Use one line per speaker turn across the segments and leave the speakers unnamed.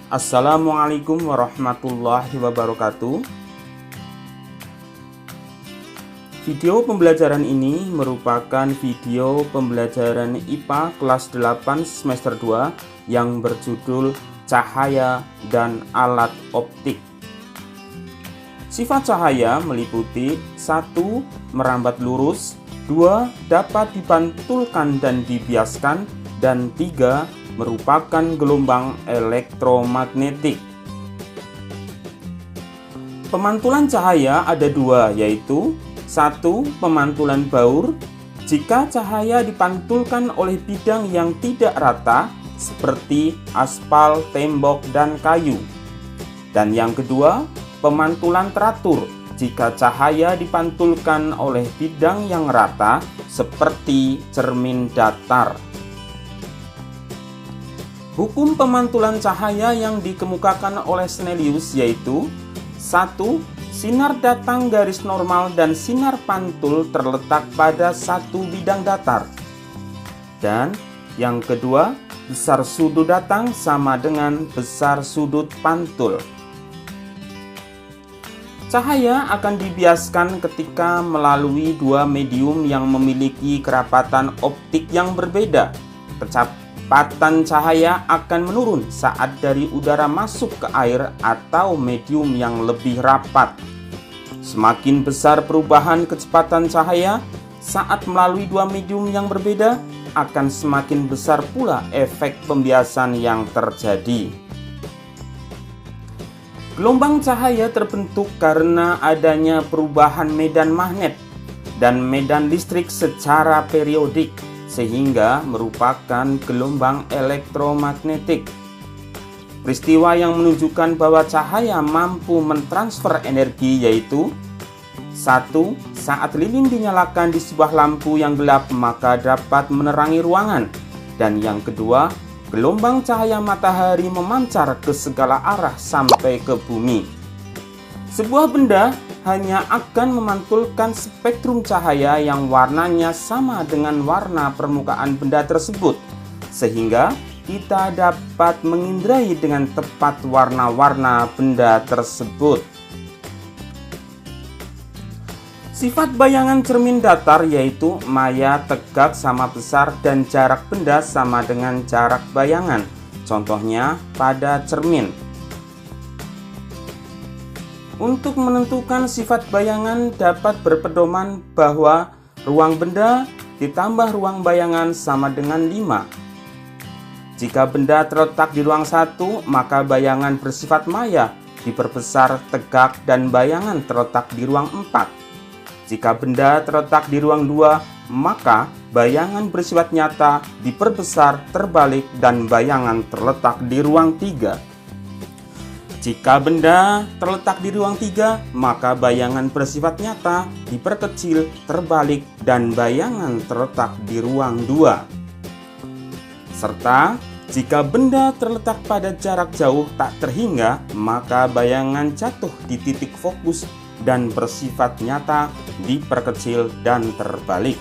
Assalamualaikum warahmatullahi wabarakatuh. Video pembelajaran ini merupakan video pembelajaran IPA kelas 8 semester 2 yang berjudul Cahaya dan Alat Optik. Sifat cahaya meliputi 1. Merambat lurus, 2. Dapat dipantulkan dan dibiaskan, dan 3. Merupakan gelombang elektromagnetik. Pemantulan cahaya ada dua, yaitu 1. Pemantulan baur, jika cahaya dipantulkan oleh bidang yang tidak rata seperti aspal, tembok, dan kayu. Dan yang kedua, pemantulan teratur, jika cahaya dipantulkan oleh bidang yang rata seperti cermin datar. Hukum pemantulan cahaya yang dikemukakan oleh Snellius yaitu 1. Sinar datang garis normal dan sinar pantul terletak pada satu bidang datar. Dan yang kedua, besar sudut datang sama dengan besar sudut pantul. Cahaya akan dibiaskan ketika melalui dua medium yang memiliki kerapatan optik yang berbeda. Kecepatan cahaya akan menurun saat dari udara masuk ke air atau medium yang lebih rapat. Semakin besar perubahan kecepatan cahaya saat melalui dua medium yang berbeda, akan semakin besar pula efek pembiasan yang terjadi. Gelombang cahaya terbentuk karena adanya perubahan medan magnet dan medan listrik secara periodik, sehingga merupakan gelombang elektromagnetik. Peristiwa yang menunjukkan bahwa cahaya mampu mentransfer energi yaitu 1. Saat lilin dinyalakan di sebuah lampu yang gelap maka dapat menerangi ruangan. Dan yang kedua, gelombang cahaya matahari memancar ke segala arah sampai ke bumi. Sebuah benda hanya akan memantulkan spektrum cahaya yang warnanya sama dengan warna permukaan benda tersebut, sehingga kita dapat mengindrai dengan tepat warna-warna benda tersebut. Sifat bayangan cermin datar yaitu maya tegak sama besar dan jarak benda sama dengan jarak bayangan. Contohnya pada cermin. Untuk menentukan sifat bayangan dapat berpedoman bahwa ruang benda ditambah ruang bayangan sama dengan 5. Jika benda terletak di ruang 1, maka bayangan bersifat maya diperbesar tegak dan bayangan terletak di ruang 4. Jika benda terletak di ruang 2, maka bayangan bersifat nyata diperbesar terbalik dan bayangan terletak di ruang 3. Jika benda terletak di ruang 3, maka bayangan bersifat nyata diperkecil, terbalik, dan bayangan terletak di ruang 2. Serta, jika benda terletak pada jarak jauh tak terhingga, maka bayangan jatuh di titik fokus dan bersifat nyata diperkecil dan terbalik.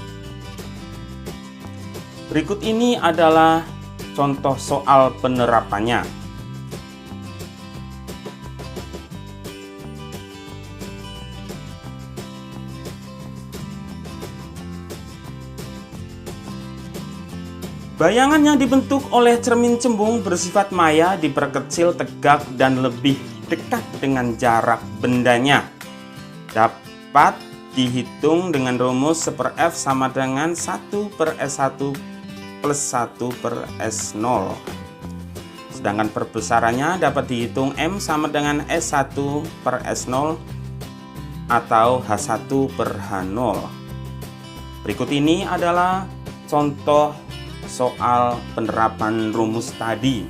Berikut ini adalah contoh soal penerapannya. Bayangan yang dibentuk oleh cermin cembung bersifat maya diperkecil, tegak, dan lebih dekat dengan jarak bendanya. Dapat dihitung dengan rumus 1/F sama dengan 1/S1 plus 1/S0. Sedangkan perbesarannya dapat dihitung M sama dengan S1/S0 atau H1/H0. Berikut ini adalah contoh soal penerapan rumus tadi.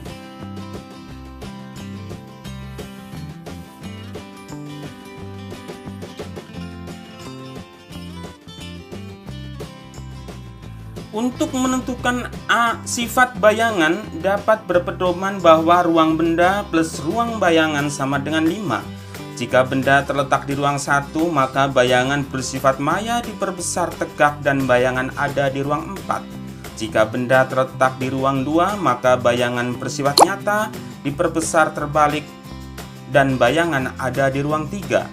Untuk menentukan sifat bayangan dapat berpedoman bahwa ruang benda plus ruang bayangan sama dengan 5. Jika benda terletak di ruang 1, maka bayangan bersifat maya diperbesar tegak dan bayangan ada di ruang 4. Jika benda terletak di ruang 2, maka bayangan bersifat nyata diperbesar terbalik dan bayangan ada di ruang 3.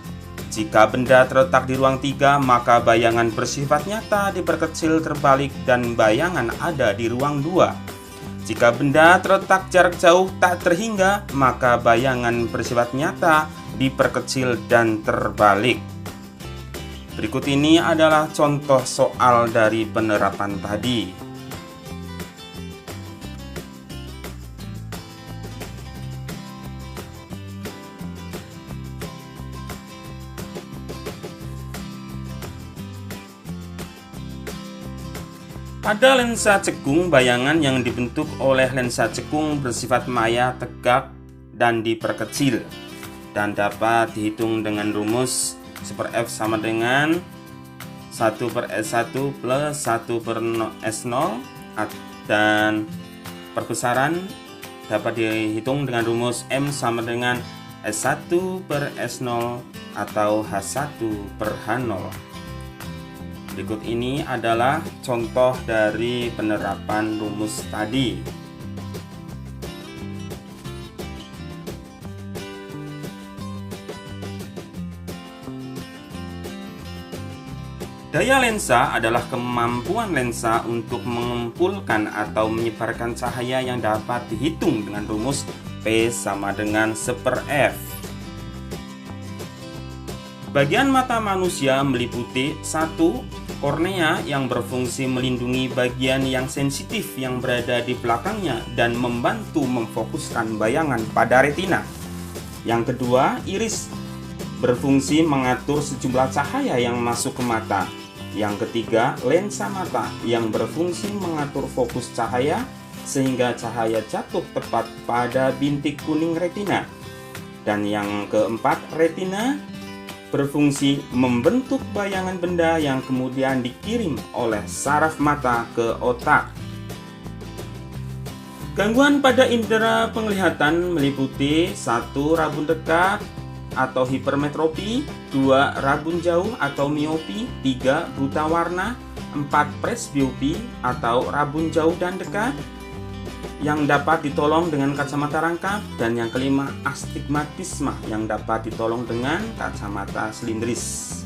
Jika benda terletak di ruang 3, maka bayangan bersifat nyata diperkecil terbalik dan bayangan ada di ruang 2. Jika benda terletak jarak jauh tak terhingga, maka bayangan bersifat nyata diperkecil dan terbalik. Berikut ini adalah contoh soal dari penerapan tadi. Pada lensa cekung, bayangan yang dibentuk oleh lensa cekung bersifat maya, tegak, dan diperkecil, dan dapat dihitung dengan rumus 1/F sama dengan 1/S1 plus 1/S0, dan perbesaran dapat dihitung dengan rumus M sama dengan S1/S0 atau H1/H0. Berikut ini adalah contoh dari penerapan rumus tadi. Daya lensa adalah kemampuan lensa untuk mengumpulkan atau menyebarkan cahaya yang dapat dihitung dengan rumus P sama dengan 1/F. Bagian mata manusia meliputi 1. Kornea yang berfungsi melindungi bagian yang sensitif yang berada di belakangnya dan membantu memfokuskan bayangan pada retina. Yang kedua, iris berfungsi mengatur sejumlah cahaya yang masuk ke mata. Yang ketiga, lensa mata yang berfungsi mengatur fokus cahaya sehingga cahaya jatuh tepat pada bintik kuning retina. Dan yang keempat, retina berfungsi membentuk bayangan benda yang kemudian dikirim oleh saraf mata ke otak. Gangguan pada indera penglihatan meliputi 1. Rabun dekat atau hipermetropi, 2. Rabun jauh atau miopi, 3. Buta warna, 4. Presbiopi atau rabun jauh dan dekat yang dapat ditolong dengan kacamata rangkap, dan yang kelima, astigmatisme yang dapat ditolong dengan kacamata silindris.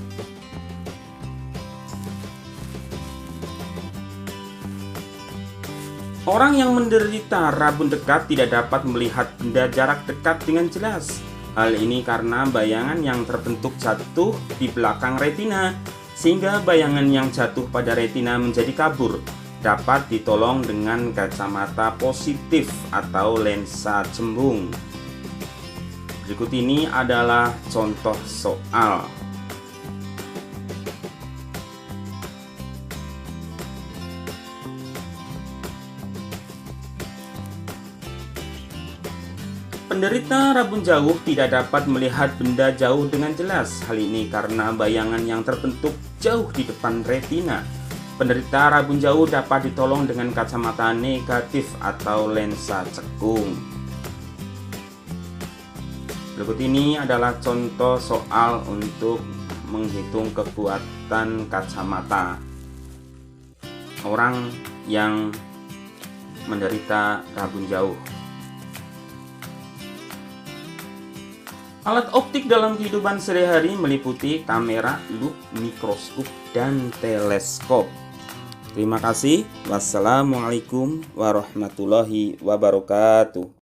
Orang yang menderita rabun dekat tidak dapat melihat benda jarak dekat dengan jelas. Hal ini karena bayangan yang terbentuk jatuh di belakang retina, sehingga bayangan yang jatuh pada retina menjadi kabur. Dapat ditolong dengan kacamata positif atau lensa cembung. Berikut ini adalah contoh soal. Penderita rabun jauh tidak dapat melihat benda jauh dengan jelas. Hal ini karena bayangan yang terbentuk jauh di depan retina. Penderita rabun jauh dapat ditolong dengan kacamata negatif atau lensa cekung. Berikut ini adalah contoh soal untuk menghitung kekuatan kacamata orang yang menderita rabun jauh. Alat optik dalam kehidupan sehari-hari meliputi kamera, lup, mikroskop, dan teleskop. Terima kasih. Wassalamualaikum warahmatullahi wabarakatuh.